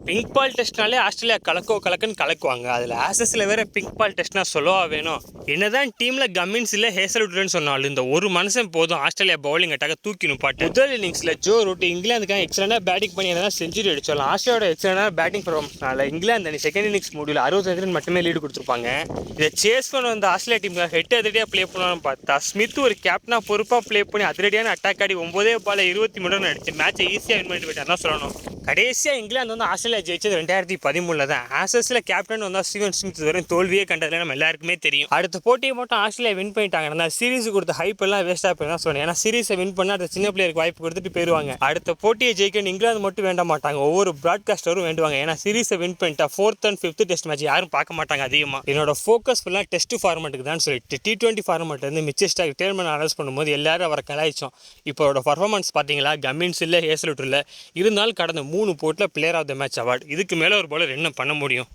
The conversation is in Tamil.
Pink ball டெஸ்ட்னாலே Australia கலக்குன்னு கலக்குவாங்க. அதில் ஆசஸில் வேற பிங்க் பால் டெஸ்ட்னா சொல்லவா வேணும். என்னதான் டீமில் கம்மின்ஸ் இல்லை ஹேசல்வுட்னு சொன்னாலும் இந்த ஒரு மனுஷன் போதும் ஆஸ்திரேலியா பவுலிங் அட்டாக தூக்கி நிப்பாட்டு. முதல் இன்னிங்ஸில் ஜோ ரூட் இங்கிலாந்துக்காக எக்ஸலண்டாக பேட்டிங் பண்ணி எதனா செஞ்சுரி அடிச்சாலும் ஆஸ்திரேலியாவோட எக்ஸலண்டாக பேட்டிங் பர்ஃபார்மன்ஸ்னால இங்கிலாந்து அணி செகண்ட் இன்னிங்ஸ் முடிவில் 65 ரன் மட்டுமே லீடு கொடுத்துருப்பாங்க. இதை சேஸ் பண்ண வந்த ஆஸ்திரேலியா டீமுக்காக ஹெட் அதிரடியாக ப்ளே பண்ணலாம்னு பார்த்தா ஸ்மித் ஒரு கேப்டனாக பொறுப்பாக ப்ளே பண்ணி அதிரடியான அட்டாக் ஆடி 9 பால் 23 ரன் அடிச்சு மேட்சை ஈஸியாக வின் பண்ணிட்டு போயிட்டார் தான் சொல்லணும். கடைசியாக இங்கிலாந்து வந்து ஆஸ்திரேலியா ஜெயிச்சது 2013 தான். ஆசஸில் கேப்டன் வந்தால் ஸ்டீவன் ஸ்மித் வரையும் தோல்வியே கண்டதில் நம்ம எல்லாருக்குமே தெரியும். அடுத்த போட்டியை மட்டும் ஆஸ்திரேலியா வின் பண்ணிட்டாங்கன்னா சீரிஸ் கொடுத்த ஹைப் எல்லாம் வேஸ்ட்டாக போய் தான் சொல்லணும். ஏன்னா சீரிஸை வின் பண்ணால் அந்த சின்ன பிளேயருக்கு வாய்ப்பு கொடுத்துட்டு போயிடுவாங்க. அடுத்த போட்டியை ஜெயிக்கணும் இங்கிலாந்து மட்டும் வேண்ட மாட்டாங்க, ஒவ்வொரு பிராட்காஸ்டரும் வேண்டுவாங்க. ஏன்னா சீரிஸை வின் பண்ணிட்டா 4th and 5th test match யாரும் பார்க்க மாட்டாங்க அதிகமாக. என்னோட ஃபோக்கஸ் ஃபுல்லாக டெஸ்ட் ஃபார்மெட்டுக்கு தான் சொல்லிட்டு T20 ஃபார்மெட் வந்து மிச்சஸ்டாக ரிட்டையர்மெண்ட் அனௌன்ஸ் பண்ணும்போது எல்லாரும் அவரை கலாய்ச்சோம். இப்போ அவரோட பர்ஃபார்மன்ஸ் பார்த்தீங்களா, கம்மின்ஸ் இல்லை ஹேசல்வுட் இல்லை, இருந்தாலும் கடந்த 3 போட்டியில் player of the match award. இதுக்கு மேலே ஒரு பவுலர் என்ன பண்ண முடியும்?